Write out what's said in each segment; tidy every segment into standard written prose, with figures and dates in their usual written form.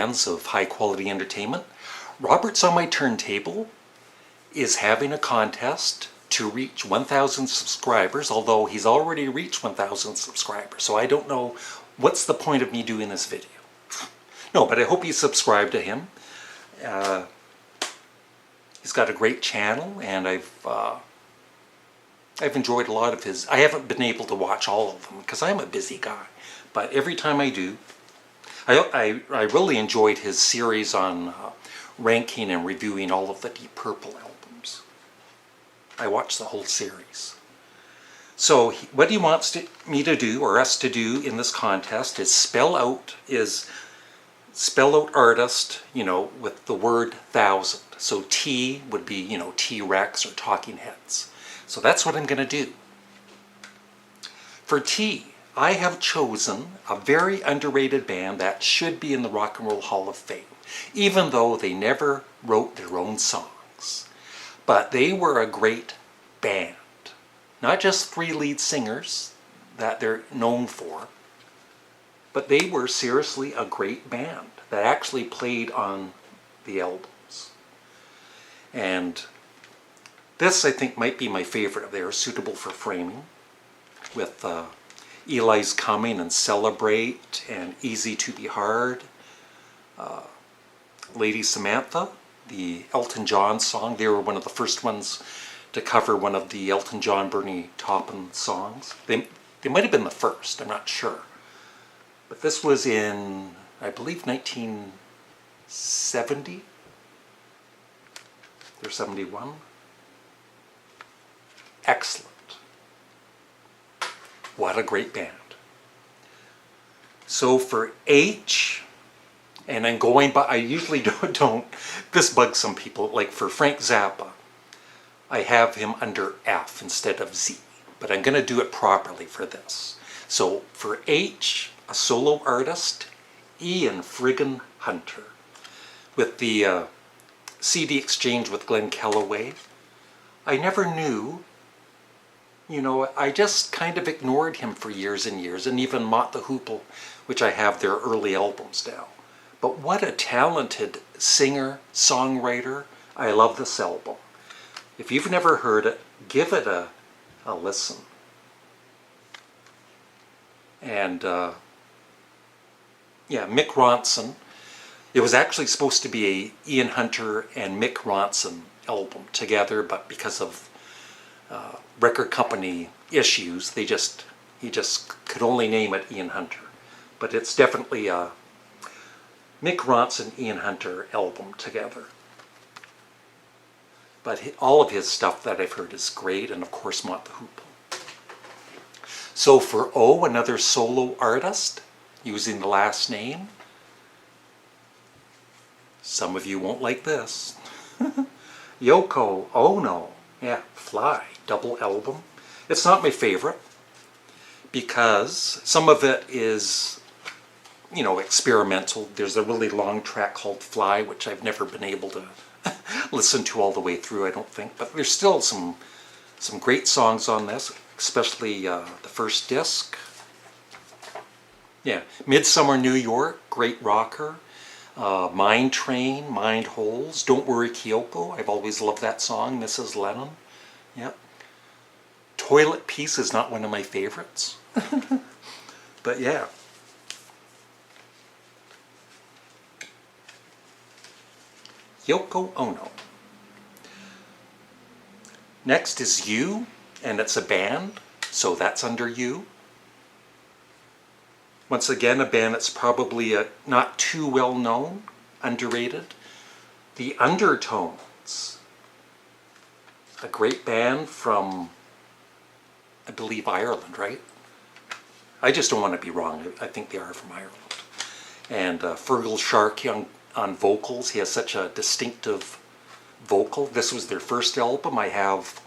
fans of high quality entertainment, Robert's on My Turntable is having a contest to reach 1,000 subscribers, although he's already reached 1,000 subscribers, so I don't know what's the point of me doing this video. No, but I hope you subscribe to him. He's got a great channel, and I've enjoyed a lot of his. I haven't been able to watch all of them because I'm a busy guy, but every time I do, I really enjoyed his series on ranking and reviewing all of the Deep Purple albums. I watched the whole series. So what he wants me to do, or us to do in this contest, is spell out artist, with the word 1,000. So T would be, T-Rex or Talking Heads. So that's what I'm going to do. For T, I have chosen a very underrated band that should be in the Rock and Roll Hall of Fame, even though they never wrote their own songs. But they were a great band. Not just 3 lead singers that they're known for, but they were seriously a great band that actually played on the albums. And this, I think, might be my favorite of theirs, Suitable for Framing, with Eli's Coming and Celebrate and Easy to Be Hard. Lady Samantha, the Elton John song. They were one of the first ones to cover one of the Elton John, Bernie Taupin songs. They might have been the first, I'm not sure. But this was in, I believe, 1970 or 71. Excellent. What a great band. So for H, and I'm going by, I usually don't, this bugs some people, like for Frank Zappa, I have him under F instead of Z, but I'm going to do it properly for this. So for H, a solo artist, Ian friggin Hunter, with the CD exchange with Glenn Kellaway. I never knew, I just kind of ignored him for years and years, and even Mott the Hoople, which I have their early albums now. But what a talented singer, songwriter. I love this album. If you've never heard it, give it a listen. And yeah, Mick Ronson. It was actually supposed to be a Ian Hunter and Mick Ronson album together, but because of record company issues, he just could only name it Ian Hunter. But it's definitely a Mick Ronson, Ian Hunter album together. But all of his stuff that I've heard is great, and of course Mott the Hoople. So for O, another solo artist, using the last name. Some of you won't like this. Yoko Ono. Yeah, Fly, double album. It's not my favorite because some of it is, experimental. There's a really long track called Fly, which I've never been able to listen to all the way through, I don't think. But there's still some great songs on this, especially the first disc. Yeah, Midsummer New York, great rocker. Mind Train, Mind Holes, Don't Worry Kyoko, I've always loved that song, Mrs. Lennon. Yep. Toilet Piece is not one of my favorites. But yeah. Yoko Ono. Next is You, and it's a band, so that's under You. Once again, a band that's probably not too well known, underrated. The Undertones, a great band from, I believe, Ireland, right? I just don't want to be wrong. I think they are from Ireland. And Fergal Sharkey on vocals. He has such a distinctive vocal. This was their first album. I have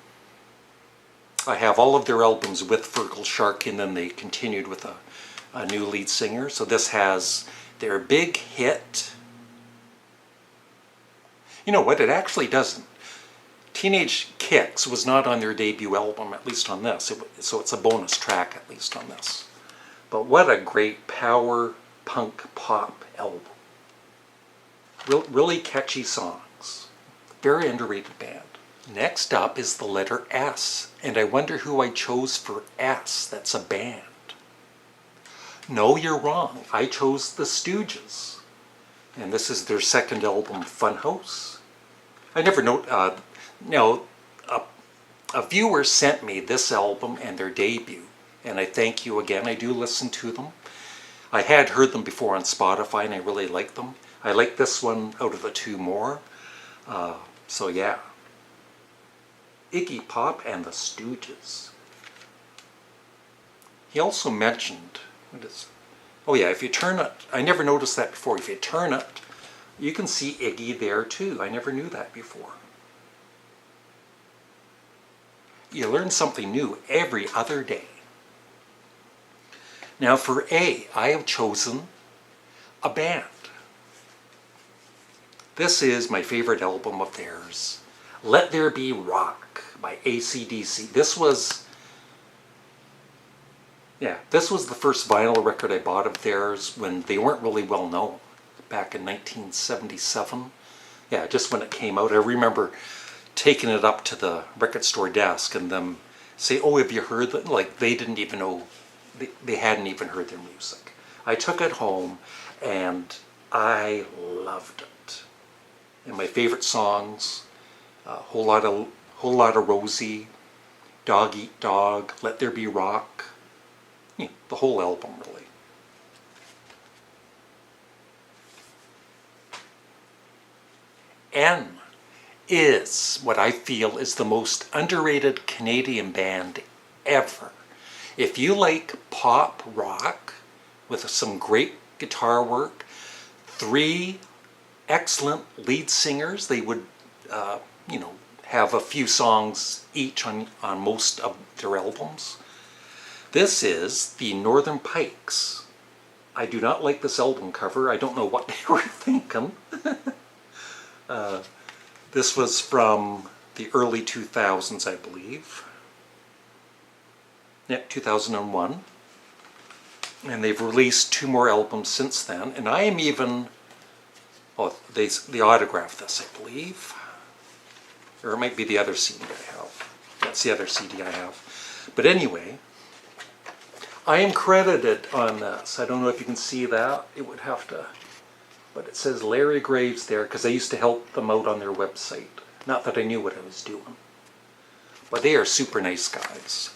all of their albums with Fergal Sharkey, and then they continued with a new lead singer. So this has their big hit. You know what? It actually doesn't. Teenage Kicks was not on their debut album, at least on this. So it's a bonus track, at least on this. But what a great power punk pop album. Really catchy songs. Very underrated band. Next up is the letter S, and I wonder who I chose for S. That's a band. No, you're wrong. I chose the Stooges, and this is their second album, Funhouse. I never know. No, a viewer sent me this album and their debut, and I thank you again. I do listen to them. I had heard them before on Spotify, and I really like them. I like this one out of the two more. So yeah. Iggy Pop and the Stooges. He also mentioned, oh yeah, if you turn it, I never noticed that before. If you turn it, you can see Iggy there too. I never knew that before. You learn something new every other day. Now for A, I have chosen a band. This is my favorite album of theirs, Let There Be Rock by AC/DC. This was the first vinyl record I bought of theirs when they weren't really well known, back in 1977. Yeah, just when it came out. I remember taking it up to the record store desk and them say, oh, have you heard that? Like, they didn't even know, they hadn't even heard their music. I took it home and I loved it. And my favorite songs, Whole Lot of Rosie, Dog Eat Dog, Let There Be Rock, the whole album really. N is what I feel is the most underrated Canadian band ever. If you like pop rock with some great guitar work, 3 excellent lead singers, they would have a few songs each on most of their albums. This is the Northern Pikes. I do not like this album cover. I don't know what they were thinking. This was from the early 2000s, I believe. Yeah, 2001. And they've released 2 more albums since then. And I am even, they autographed this, I believe. Or it might be the other CD I have. That's the other CD I have. But anyway, I am credited on this. I don't know if you can see that. It would have to, but it says Larry Graves there because I used to help them out on their website. Not that I knew what I was doing. But they are super nice guys.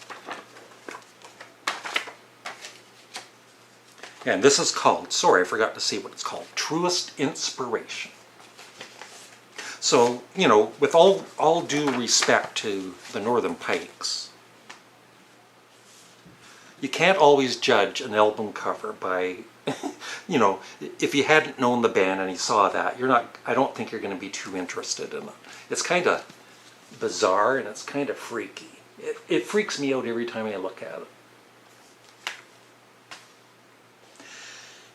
And this is called, sorry, I forgot to say what it's called, Truest Inspiration. So, with all due respect to the Northern Pikes, you can't always judge an album cover by, if you hadn't known the band and you saw that, I don't think you're going to be too interested in it. It's kind of bizarre and it's kind of freaky. It freaks me out every time I look at it.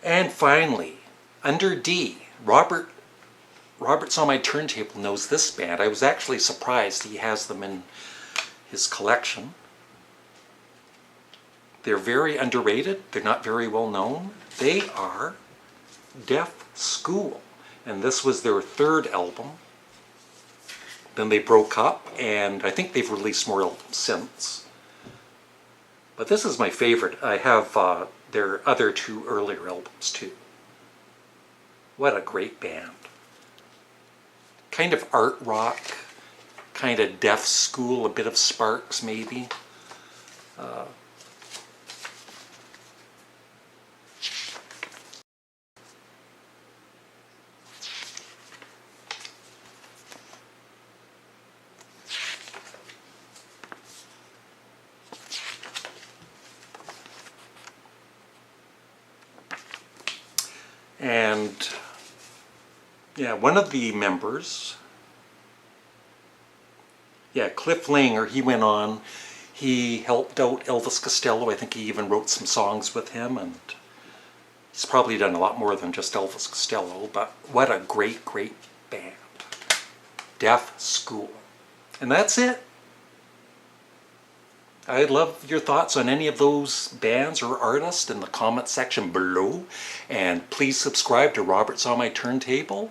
And finally, under D, Robert's on my turntable knows this band. I was actually surprised he has them in his collection. They're very underrated. They're not very well known. They are Deaf School. And this was their 3rd album. Then they broke up, and I think they've released more albums since. But this is my favorite. I have their other 2 earlier albums too. What a great band. Kind of art rock, kind of Deaf School, a bit of Sparks maybe. And yeah, one of the members, Cliff Langer, he went on, he helped out Elvis Costello. I think he even wrote some songs with him, and he's probably done a lot more than just Elvis Costello, but what a great, great band. Deaf School. And that's it. I'd love your thoughts on any of those bands or artists in the comment section below. And please subscribe to Robert's on My Turntable.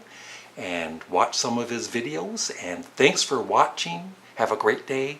and watch some of his videos. And thanks for watching. Have a great day.